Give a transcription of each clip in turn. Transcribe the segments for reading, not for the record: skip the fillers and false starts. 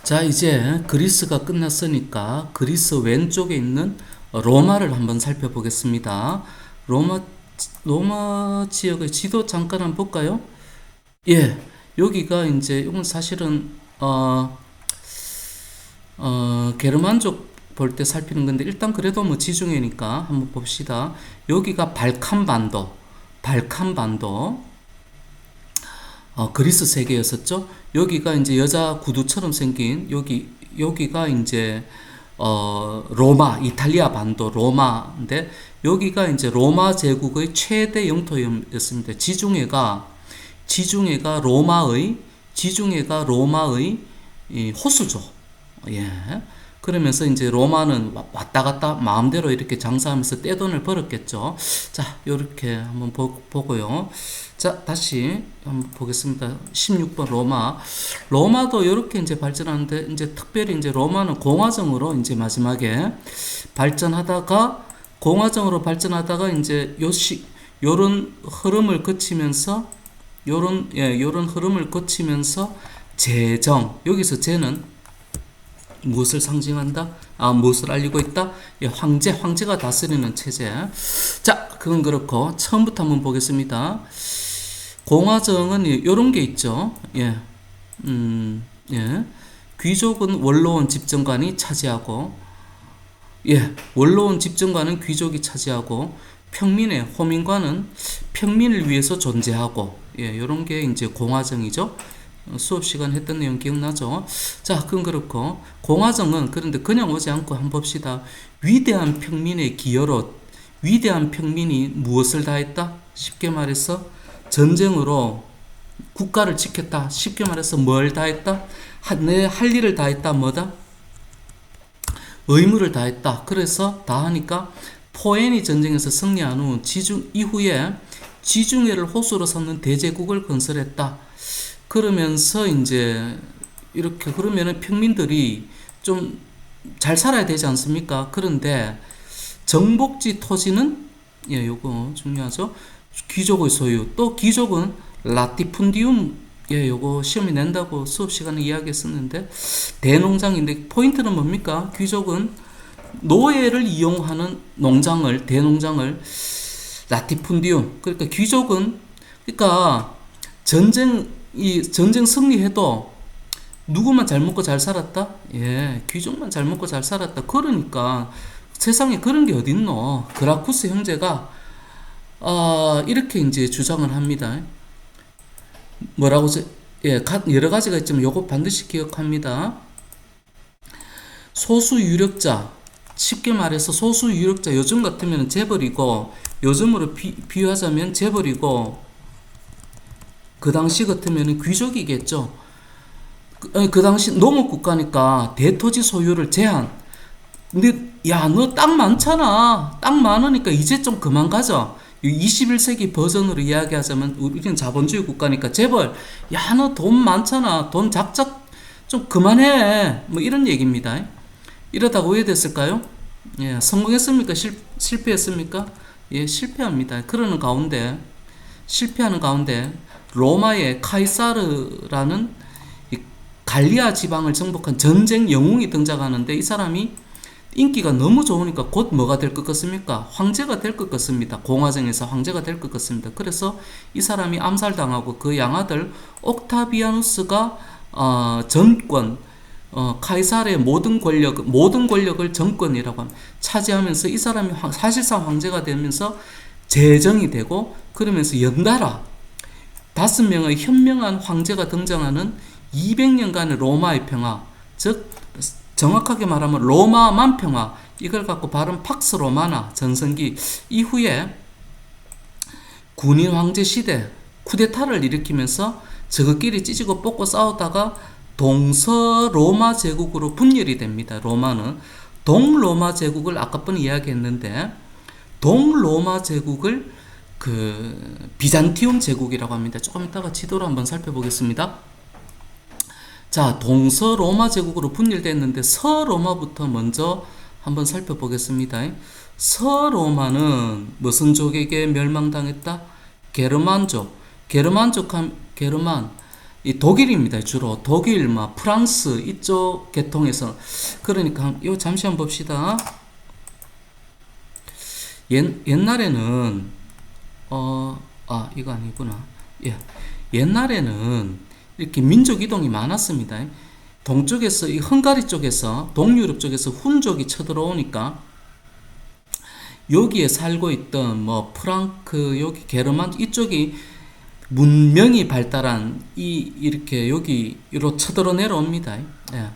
자, 이제 그리스가 끝났으니까 그리스 왼쪽에 있는 로마를 한번 살펴보겠습니다. 로마, 로마 지역의 지도 잠깐 한번 볼까요? 예, 여기가 이제, 이건 사실은, 게르만족 볼 때 살피는 건데, 일단 그래도 뭐 지중해니까 한번 봅시다. 여기가 발칸반도, 발칸반도. 그리스 세계였었죠. 여기가 이제 여자 구두처럼 생긴 여기가 이제 로마, 이탈리아 반도 로마인데 여기가 이제 로마 제국의 최대 영토였습니다. 지중해가 로마의 이 호수죠. 예. 그러면서 이제 로마는 왔다 갔다 마음대로 이렇게 장사하면서 떼돈을 벌었겠죠. 자, 요렇게 한번 보고요. 자, 다시 한번 보겠습니다. 16번 로마. 로마도 이렇게 이제 발전하는데, 이제 특별히 이제 로마는 공화정으로 이제 마지막에 발전하다가, 공화정으로 발전하다가 이제 요런 흐름을 거치면서, 요런 흐름을 거치면서 여기서 제는 무엇을 상징한다? 무엇을 알리고 있다? 예, 황제가 다스리는 체제. 자, 그건 그렇고, 처음부터 한번 보겠습니다. 공화정은 이런 게 있죠. 예, 예. 귀족은 원로원 집정관이 차지하고, 예, 원로원 집정관은 귀족이 차지하고, 호민관은 평민을 위해서 존재하고, 예, 요런 게 이제 공화정이죠. 수업 시간 했던 내용 기억나죠? 자, 그건 그렇고, 공화정은 그런데 그냥 오지 않고 한번 봅시다. 위대한 평민의 기여로, 위대한 평민이 무엇을 다했다? 쉽게 말해서, 전쟁으로 국가를 지켰다. 쉽게 말해서 뭘 다했다? 내 할 일을 다했다. 뭐다? 의무를 다했다. 그래서 다 하니까 포에니 전쟁에서 승리한 후 이후에 지중해를 호수로 삼는 대제국을 건설했다. 그러면서 이제 이렇게 그러면은 평민들이 좀 잘 살아야 되지 않습니까? 그런데 정복지 토지는 예, 요거 중요하죠. 귀족의 소유. 또 귀족은 라티푼디움 예, 요거 시험이 낸다고 수업 시간에 이야기했었는데 대농장인데 포인트는 뭡니까? 귀족은 노예를 이용하는 대농장을 라티푼디움. 그러니까 귀족은 그러니까 전쟁 승리해도 누구만 잘 먹고 잘 살았다? 예, 귀족만 잘 먹고 잘 살았다. 그러니까 세상에 그런 게 어딨노? 그라쿠스 형제가 이렇게 이제 주장을 합니다. 뭐라고 예, 여러 가지가 있지만 요거 반드시 기억합니다. 소수 유력자, 쉽게 말해서 소수 유력자, 요즘 같으면 재벌이고, 요즘으로 비유하자면 재벌이고, 그 당시 같으면 귀족이겠죠. 그 당시 농업국가니까 대토지 소유를 제한. 근데 야, 너 땅 많잖아. 땅 많으니까 이제 좀 그만 가자. 21세기 버전으로 이야기하자면 우리는 자본주의 국가니까 재벌, 야, 너 돈 많잖아. 돈 작작 좀 그만해. 뭐 이런 얘기입니다. 이러다가 왜 됐을까요? 예, 성공했습니까? 실패했습니까? 예, 실패하는 가운데 로마의 카이사르라는 갈리아 지방을 정복한 전쟁 영웅이 등장하는데 이 사람이 인기가 너무 좋으니까 곧 뭐가 될 것 같습니까? 황제가 될 것 같습니다. 공화정에서 황제가 될 것 같습니다. 그래서 이 사람이 암살당하고 그 양아들 옥타비아누스가 카이사르의 모든 권력을 정권이라고 차지하면서 이 사람이 사실상 황제가 되면서 재정이 되고 그러면서 연달아 5명의 현명한 황제가 등장하는 200년간의 로마의 평화, 즉 정확하게 말하면 로마만 평화, 이걸 갖고 발음 팍스 로마나 전성기 이후에 군인 황제 시대 쿠데타를 일으키면서 저것끼리 찌지고 뽑고 싸우다가 동서로마 제국으로 분열이 됩니다. 로마는 동로마 제국을 아까번에 이야기했는데 동로마 제국을 비잔티움 제국이라고 합니다. 조금 이따가 지도로 한번 살펴보겠습니다. 자, 동서로마 제국으로 분열됐는데 서로마부터 먼저 한번 살펴보겠습니다. 서로마는 무슨 족에게 멸망당했다? 게르만. 이 독일입니다. 주로 독일, 프랑스 이쪽 계통에서. 그러니까 이거 잠시 한번 봅시다. 옛날에는 이거 아니구나. 예. 옛날에는 이렇게 민족 이동이 많았습니다. 동쪽에서 이 헝가리 쪽에서 동유럽 쪽에서 훈족이 쳐들어오니까 여기에 살고 있던 프랑크, 여기 게르만 이쪽이 문명이 발달한 이렇게 여기로 쳐들어 내려옵니다. 예.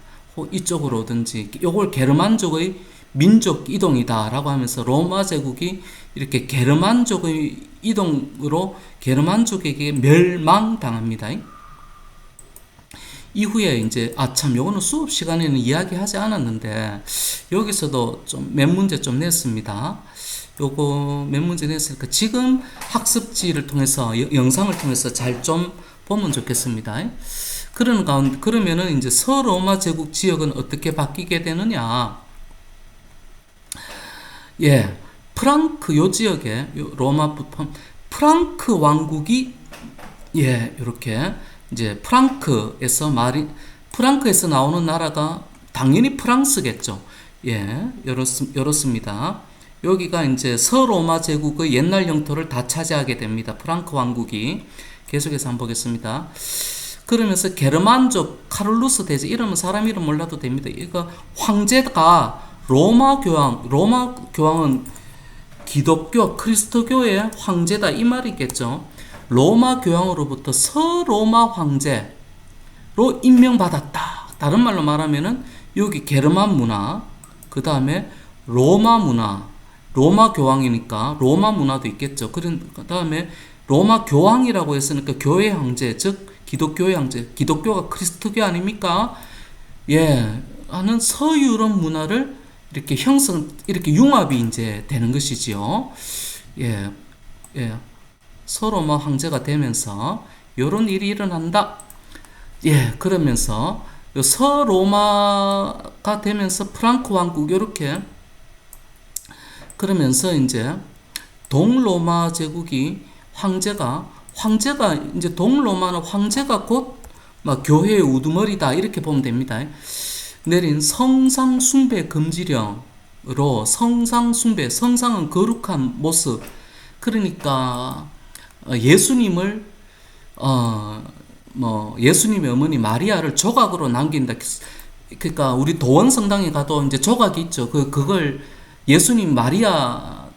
이쪽으로든지 요걸 게르만족의 민족 이동이다라고 하면서 로마 제국이 이렇게 게르만족의 이동으로 게르만족에게 멸망당합니다. 이후에 이제 참 요거는 수업 시간에는 이야기하지 않았는데 여기서도 좀 몇 문제 좀 냈습니다. 요거 몇 문제 냈으니까 지금 학습지를 통해서 영상을 통해서 잘 좀 보면 좋겠습니다. 그러면은 이제 서로마 제국 지역은 어떻게 바뀌게 되느냐? 예, 프랑크 요 지역에 로마 부판 프랑크 왕국이 이렇게 이제 프랑크에서 나오는 나라가 당연히 프랑스겠죠. 이렇습니다. 여기가 이제 서로마 제국의 옛날 영토를 다 차지하게 됩니다. 프랑크 왕국이. 계속해서 한번 보겠습니다. 그러면서 게르만족 카를루스 대제 이러면 사람 이름 몰라도 됩니다. 이거 황제가 로마 교황은 기독교 그리스도교의 황제다 이 말이겠죠. 로마 교황으로부터 서로마 황제로 임명받았다. 다른 말로 말하면은 여기 게르만 문화, 그 다음에 로마 문화, 로마 교황이니까 로마 문화도 있겠죠. 그 다음에 로마 교황이라고 했으니까 교회 황제, 즉 기독교의 황제, 기독교가 그리스도교 아닙니까? 하는 서유럽 문화를 이렇게 이렇게 융합이 이제 되는 것이지요. 서로마 황제가 되면서 요런 일이 일어난다. 그러면서 서로마가 되면서 프랑크 왕국 요렇게 그러면서 이제 동로마 제국이 황제가 이제 동로마는 황제가 곧 교회의 우두머리다 이렇게 보면 됩니다. 내린 성상 숭배 금지령으로 성상은 거룩한 모습. 그러니까 예수님을 예수님의 어머니 마리아를 조각으로 남긴다. 그러니까 우리 도원 성당에 가도 이제 조각이 있죠. 그걸 예수님 마리아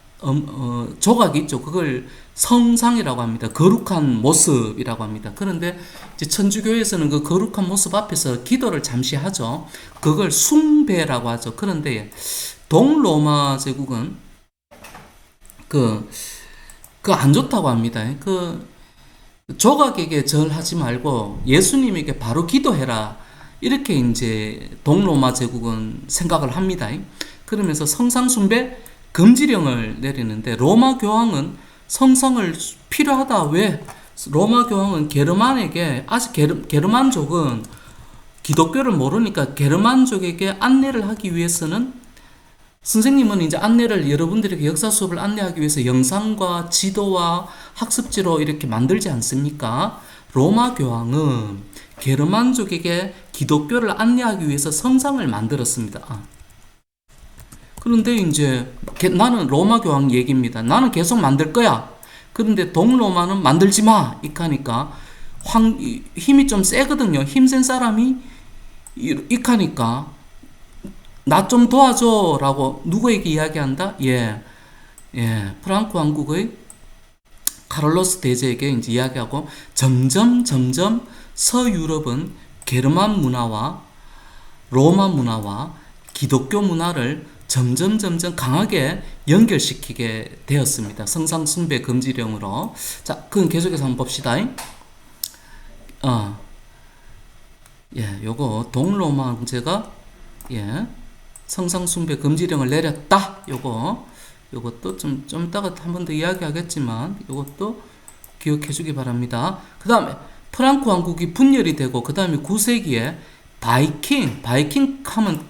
조각이 있죠. 그걸 성상이라고 합니다. 거룩한 모습이라고 합니다. 그런데 이제 천주교에서는 그 거룩한 모습 앞에서 기도를 잠시 하죠. 그걸 숭배라고 하죠. 그런데 동로마 제국은 안 좋다고 합니다. 조각에게 절하지 말고 예수님에게 바로 기도해라. 이렇게 이제 동로마 제국은 생각을 합니다. 그러면서 성상 숭배 금지령을 내리는데 로마 교황은 성상을 필요하다. 왜? 로마 교황은 게르만에게 아직 게르만족은 기독교를 모르니까 게르만족에게 안내를 하기 위해서는 선생님은 이제 안내를 여러분들에게 역사 수업을 안내하기 위해서 영상과 지도와 학습지로 이렇게 만들지 않습니까? 로마 교황은 게르만족에게 기독교를 안내하기 위해서 성상을 만들었습니다. 그런데 이제 나는 로마 교황 얘기입니다. 나는 계속 만들 거야. 그런데 동로마는 만들지 마. 이카니까 힘이 좀 세거든요. 힘센 사람이 이카니까 나 좀 도와줘 라고 누구에게 이야기한다? 프랑크 왕국의 카를로스 대제에게 이제 이야기하고 점점 서유럽은 게르만 문화와 로마 문화와 기독교 문화를 점점 강하게 연결시키게 되었습니다. 성상 숭배 금지령으로. 자, 그럼 계속해서 한번 봅시다. 요거 동로마 황제가 성상 숭배 금지령을 내렸다. 요것도 좀 이따가 한 번 더 이야기하겠지만 요것도 기억해 주기 바랍니다. 그 다음에 프랑크 왕국이 분열이 되고 그 다음에 9세기에 바이킹 하면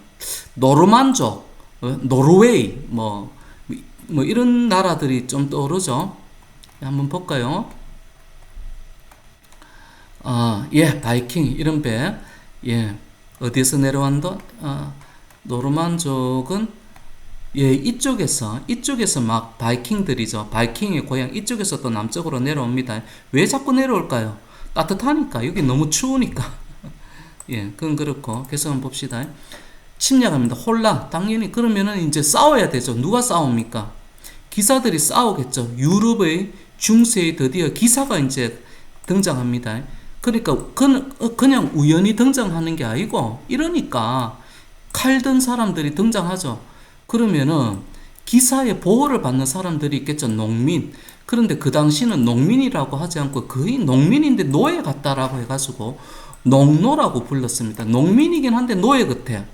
노르만족, 노르웨이 뭐 이런 나라들이 좀 떠오르죠. 한번 볼까요? 예, 바이킹, 이런 배. 예, 어디에서 내려왔다? 노르만족은, 예, 이쪽에서 막 바이킹들이죠. 바이킹의 고향, 이쪽에서 또 남쪽으로 내려옵니다. 왜 자꾸 내려올까요? 따뜻하니까. 여기 너무 추우니까. 예, 그건 그렇고. 계속 한번 봅시다. 침략합니다. 혼란. 당연히 그러면은 이제 싸워야 되죠. 누가 싸웁니까? 기사들이 싸우겠죠. 유럽의 중세에 드디어 기사가 이제 등장합니다. 그러니까 그냥 우연히 등장하는 게 아니고 이러니까 칼 든 사람들이 등장하죠. 그러면은 기사의 보호를 받는 사람들이 있겠죠. 농민. 그런데 그 당시는 농민이라고 하지 않고 거의 농민인데 노예 같다라고 해가지고 농노라고 불렀습니다. 농민이긴 한데 노예 같아.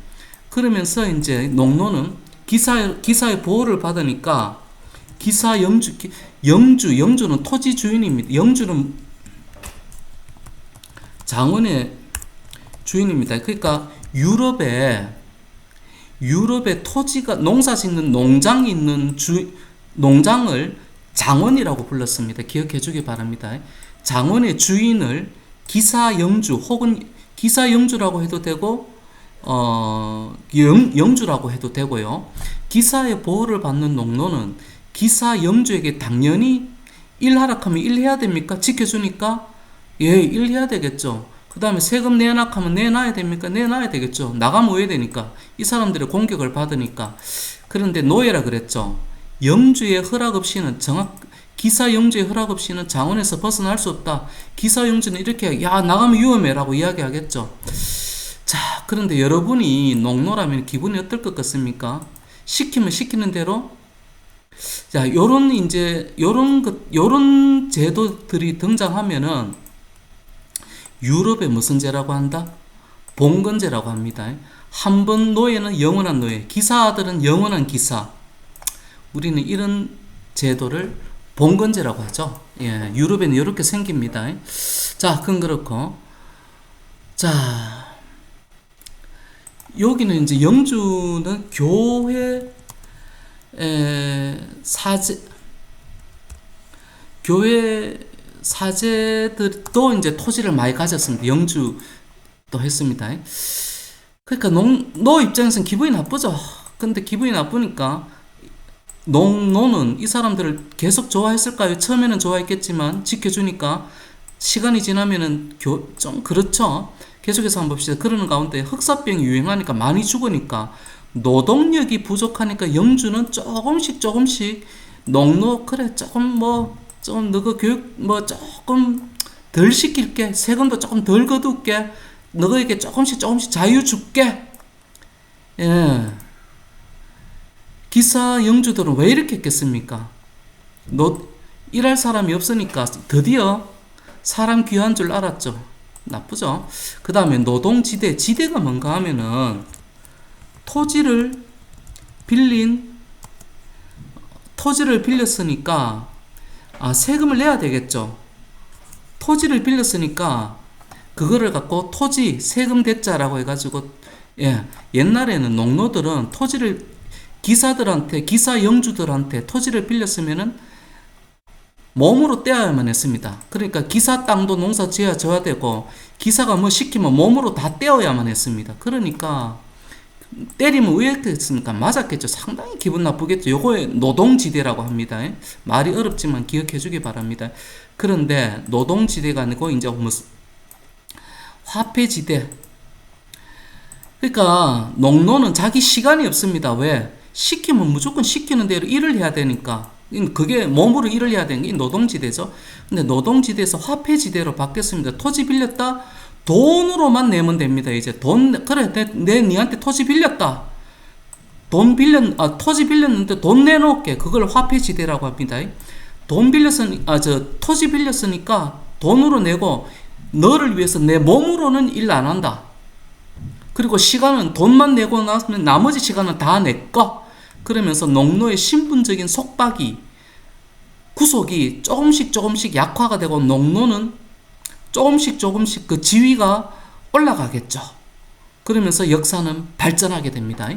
그러면서 이제 농노는 기사의 보호를 받으니까 기사 영주는 토지 주인입니다. 영주는 장원의 주인입니다. 그러니까 유럽에 토지가 농사 짓는 농장이 있는 농장을 장원이라고 불렀습니다. 기억해 주기 바랍니다. 장원의 주인을 기사영주 혹은 기사영주라고 해도 되고 영주라고 해도 되고요. 기사의 보호를 받는 농노는 기사영주에게 당연히 일하락하면 일해야 됩니까? 지켜주니까 예, 일해야 되겠죠. 그 다음에 세금 내놔하면 내놔야 됩니까? 내놔야 되겠죠. 나가면 왜 되니까? 이 사람들의 공격을 받으니까. 그런데 노예라 그랬죠. 영주의 허락 없이는 기사 영주의 허락 없이는 장원에서 벗어날 수 없다. 기사 영주는 이렇게 야 나가면 위험해라고 이야기하겠죠. 자, 그런데 여러분이 농노라면 기분이 어떨 것 같습니까? 시키면 시키는 대로 자, 요런 제도들이 등장하면은 유럽에 무슨 제라고 한다? 봉건제라고 합니다. 한 번 노예는 영원한 노예, 기사들은 영원한 기사. 우리는 이런 제도를 봉건제라고 하죠. 예, 유럽에는 이렇게 생깁니다. 자, 그건 그렇고. 자, 여기는 이제 영주는 교회 사제들도 이제 토지를 많이 가졌습니다. 영주도 했습니다. 그러니까 노 입장에서는 기분이 나쁘죠. 근데 기분이 나쁘니까 농노는 이 사람들을 계속 좋아했을까요? 처음에는 좋아했겠지만 지켜주니까 시간이 지나면은 좀 그렇죠. 계속해서 한번 봅시다. 그러는 가운데 흑사병이 유행하니까 많이 죽으니까 노동력이 부족하니까 영주는 조금씩 농노 그래 좀 너가 교육 조금 덜 시킬게, 세금도 조금 덜 거둘게, 너에게 조금씩 자유 줄게. 예. 기사 영주들은 왜 이렇게 했겠습니까? 일할 사람이 없으니까 드디어 사람 귀한 줄 알았죠. 나쁘죠. 그 다음에 지대가 뭔가 하면은 토지를 빌렸으니까 세금을 내야 되겠죠. 토지를 빌렸으니까 그거를 갖고 세금 대자라고 해가지고 예, 옛날에는 농노들은 토지를 기사 영주들한테 토지를 빌렸으면은 몸으로 떼어야만 했습니다. 그러니까 기사 땅도 농사 지어줘야 되고 기사가 뭐 시키면 몸으로 다 떼어야만 했습니다. 그러니까 때리면 왜 그랬습니까? 맞았겠죠. 상당히 기분 나쁘겠죠. 요거에 노동지대라고 합니다. 말이 어렵지만 기억해 주기 바랍니다. 그런데 노동지대가 아니고 이제 화폐지대. 그러니까 농노는 자기 시간이 없습니다. 왜? 시키면 무조건 시키는 대로 일을 해야 되니까. 그게 몸으로 일을 해야 되는 게 노동지대죠. 근데 노동지대에서 화폐지대로 바뀌었습니다. 토지 빌렸다? 돈으로만 내면 됩니다. 이제 그래, 내 니한테 토지 빌렸다. 토지 빌렸는데 돈 내놓을게. 그걸 화폐지대라고 합니다. 토지 빌렸으니까 돈으로 내고 너를 위해서 내 몸으로는 일 안 한다. 그리고 시간은 돈만 내고 나면 나머지 시간은 다 내 거. 그러면서 농노의 신분적인 구속이 조금씩 약화가 되고 농노는 조금씩 그 지위가 올라가겠죠. 그러면서 역사는 발전하게 됩니다.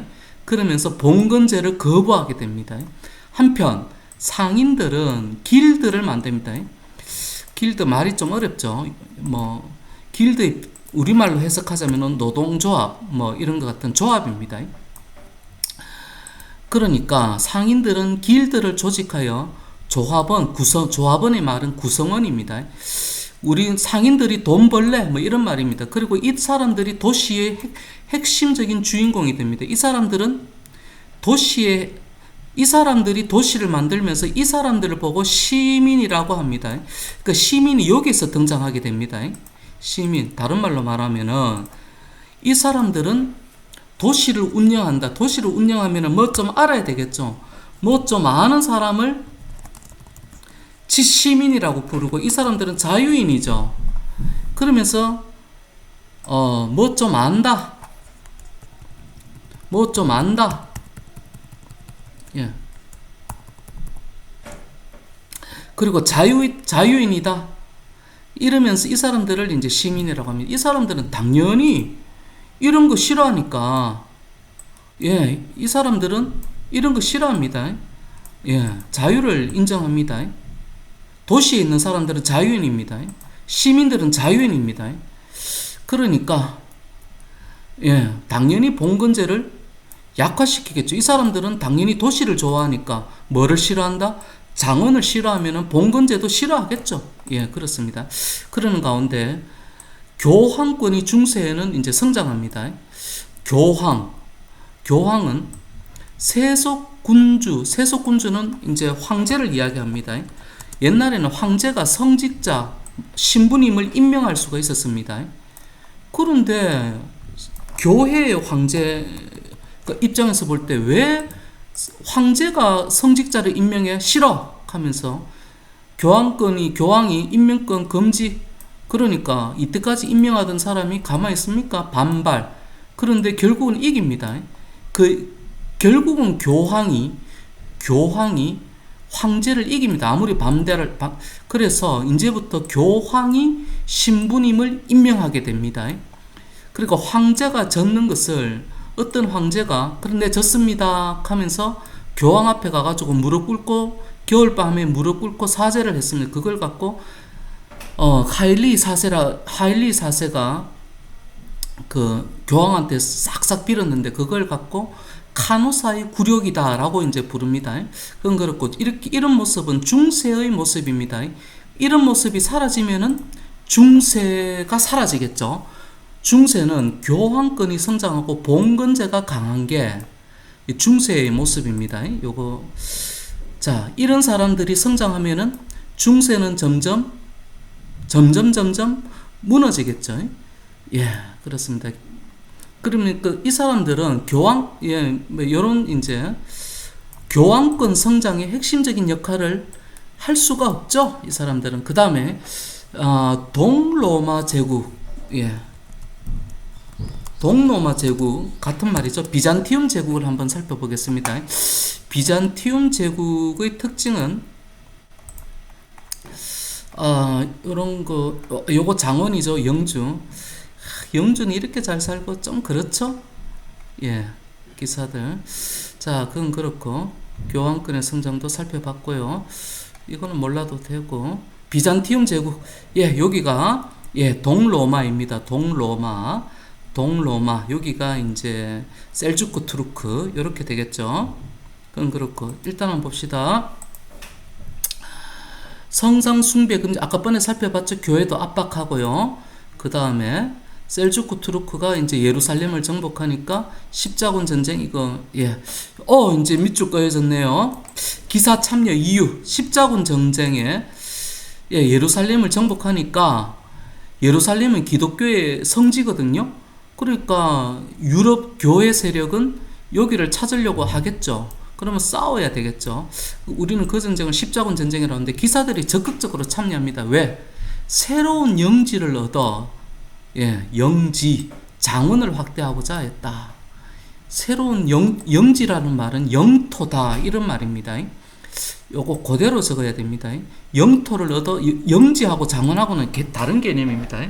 그러면서 봉건제를 거부하게 됩니다. 한편 상인들은 길드를 만듭니다. 길드 말이 좀 어렵죠. 길드 우리말로 해석하자면 노동조합 뭐 이런 것 같은 조합입니다. 그러니까 상인들은 길드를 조직하여 조합원의 말은 구성원입니다. 우리 상인들이 돈 벌래 뭐 이런 말입니다. 그리고 이 사람들이 도시의 핵심적인 주인공이 됩니다. 이 사람들이 도시를 만들면서 이 사람들을 보고 시민이라고 합니다. 그러니까 시민이 여기서 등장하게 됩니다. 시민, 다른 말로 말하면은 이 사람들은 도시를 운영한다. 도시를 운영하면은 뭐 좀 알아야 되겠죠. 뭐 좀 아는 사람을 시민이라고 부르고 이 사람들은 자유인이죠. 그러면서 뭐 좀 안다. 뭐 좀 안다. 예. 그리고 자유인이다. 이러면서 이 사람들을 이제 시민이라고 합니다. 이 사람들은 당연히 이런 거 싫어하니까, 예, 이 사람들은 이런 거 싫어합니다. 예, 자유를 인정합니다. 도시에 있는 사람들은 자유인입니다. 시민들은 자유인입니다. 그러니까, 예, 당연히 봉건제를 약화시키겠죠. 이 사람들은 당연히 도시를 좋아하니까 뭐를 싫어한다? 장원을 싫어하면 봉건제도 싫어하겠죠. 예, 그렇습니다. 그러는 가운데 교황권이 중세에는 이제 성장합니다. 교황은 세속군주는 이제 황제를 이야기합니다. 옛날에는 황제가 성직자, 신부님을 임명할 수가 있었습니다. 그런데 교회의 황제 입장에서 볼 때 왜 황제가 성직자를 임명해? 싫어! 하면서 교황이 임명권 금지. 그러니까 이때까지 임명하던 사람이 가만히 있습니까? 반발. 그런데 결국은 이깁니다. 결국은 교황이 황제를 이깁니다. 아무리 그래서 이제부터 교황이 신부님을 임명하게 됩니다. 그러니까 황제가 졌는 것을 어떤 황제가 그런데 졌습니다 하면서 교황 앞에 가가지고 무릎 꿇고 겨울밤에 무릎 꿇고 사죄를 했습니다. 그걸 갖고 하일리 사세가 그 교황한테 싹싹 빌었는데 그걸 갖고 카노사의 굴욕이다라고 이제 부릅니다. 그건 그렇고 이런 모습은 중세의 모습입니다. 이런 모습이 사라지면은 중세가 사라지겠죠. 중세는 교황권이 성장하고 봉건제가 강한 게 중세의 모습입니다. 자, 이런 사람들이 성장하면은 중세는 점점 무너지겠죠. 예, 그렇습니다. 그러면 이 사람들은 요런 이제 교황권 성장의 핵심적인 역할을 할 수가 없죠. 이 사람들은. 그 다음에 동로마 제국, 예. 동로마 제국 같은 말이죠. 비잔티움 제국을 한번 살펴보겠습니다. 비잔티움 제국의 특징은 요거 장원이죠. 영주는 이렇게 잘 살고 좀 그렇죠. 예, 기사들. 자, 그건 그렇고 교황권의 성장도 살펴봤고요. 이거는 몰라도 되고 비잔티움 제국. 예, 여기가 동로마입니다. 동로마 여기가 이제 셀주크 투르크 이렇게 되겠죠. 그건 그렇고 일단 한번 봅시다. 성상 숭배 금지 아까 번에 살펴봤죠. 교회도 압박하고요. 그 다음에 셀주크 투르크가 이제 예루살렘을 정복하니까 십자군 전쟁 이제 밑줄 그어졌네요. 기사 참여 이유 십자군 전쟁에 예루살렘을 정복하니까 예루살렘은 기독교의 성지거든요. 그러니까 유럽 교회 세력은 여기를 찾으려고 하겠죠. 그러면 싸워야 되겠죠. 우리는 그 전쟁을 십자군 전쟁이라고 하는데 기사들이 적극적으로 참여합니다. 왜? 새로운 영지를 얻어 영지, 장원을 확대하고자 했다. 새로운 영지라는 말은 영토다 이런 말입니다. 요거 그대로 적어야 됩니다. 영토를 얻어 영지하고 장원하고는 다른 개념입니다.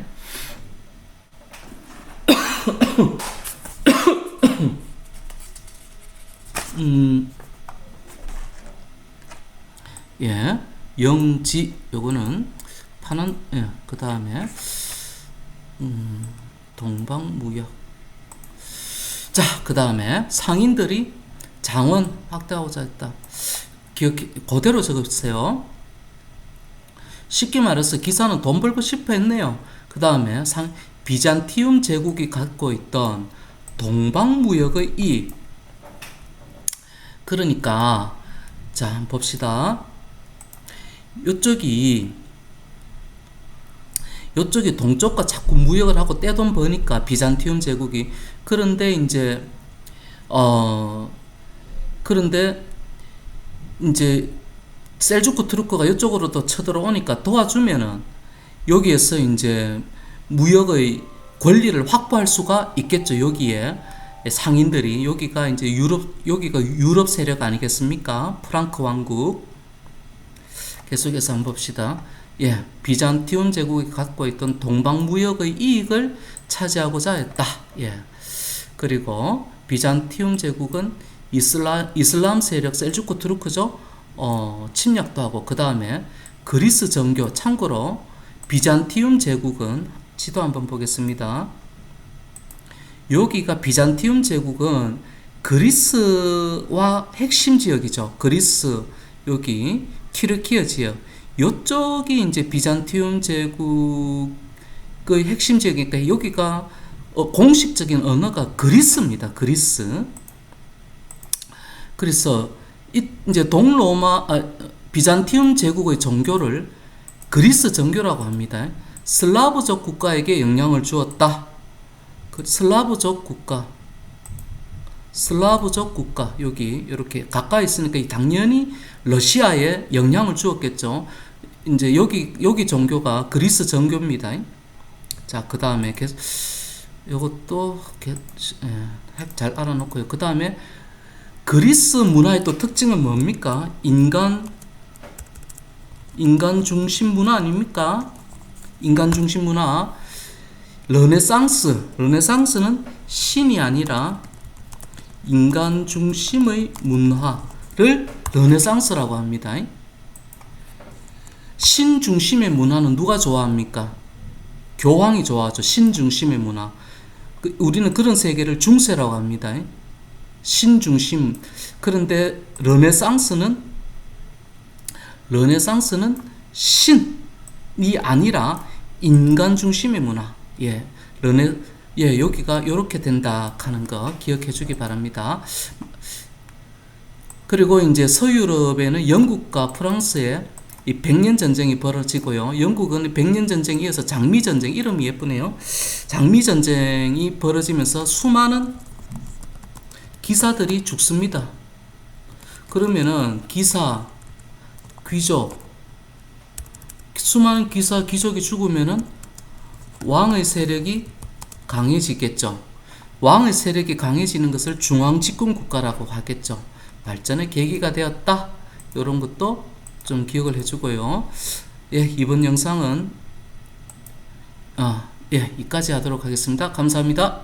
영지 요거는 그 다음에 동방무역. 자, 그 다음에 상인들이 장원 확대하고자 했다. 그대로 적으세요. 쉽게 말해서 기사는 돈 벌고 싶어 했네요. 그 다음에 비잔티움 제국이 갖고 있던 동방무역의 이익. 그러니까 자, 한번 봅시다. 요쪽이 동쪽과 자꾸 무역을 하고 떼돈 버니까 비잔티움 제국이. 그런데 이제 셀주크 투르크가 이쪽으로 더 쳐들어오니까 도와주면은 여기에서 이제 무역의 권리를 확보할 수가 있겠죠. 여기에 상인들이. 여기가 이제 유럽 세력 아니겠습니까? 프랑크 왕국. 계속해서 한번 봅시다. 예, 비잔티움 제국이 갖고 있던 동방 무역의 이익을 차지하고자 했다. 예. 그리고 비잔티움 제국은 이슬람 세력 셀주크 투르크죠. 침략도 하고, 그 다음에 그리스 정교. 참고로 비잔티움 제국은 지도 한번 보겠습니다. 여기가 비잔티움 제국은 그리스와 핵심 지역이죠. 그리스, 여기 튀르키예 지역. 이쪽이 이제 비잔티움 제국의 핵심 지역이니까 여기가 공식적인 언어가 그리스입니다. 그리스. 그래서 이제 비잔티움 제국의 종교를 그리스 정교라고 합니다. 슬라브족 국가에게 영향을 주었다. 슬라브족 국가 여기 이렇게 가까이 있으니까 당연히 러시아에 영향을 주었겠죠. 이제 여기 종교가 그리스 정교입니다. 자, 그 다음에 이것도 잘 알아놓고요. 그 다음에 그리스 문화의 또 특징은 뭡니까? 인간 중심 문화 아닙니까? 인간 중심 문화. 르네상스는 신이 아니라 인간 중심의 문화를 르네상스라고 합니다. 신 중심의 문화는 누가 좋아합니까? 교황이 좋아하죠. 신 중심의 문화. 우리는 그런 세계를 중세라고 합니다. 신 중심. 그런데 르네상스는 신이 아니라 인간 중심의 문화. 여기가 이렇게 된다 하는 거 기억해 주기 바랍니다. 그리고 이제 서유럽에는 영국과 프랑스의 이 100년 전쟁이 벌어지고요. 영국은 100년 전쟁에 이어서 장미전쟁, 이름이 예쁘네요. 장미전쟁이 벌어지면서 수많은 기사들이 죽습니다. 그러면은 수많은 귀족이 죽으면은 왕의 세력이 강해지겠죠. 왕의 세력이 강해지는 것을 중앙집권 국가라고 하겠죠. 발전의 계기가 되었다. 이런 것도 좀 기억을 해주고요. 예, 이번 영상은 여기까지 하도록 하겠습니다. 감사합니다.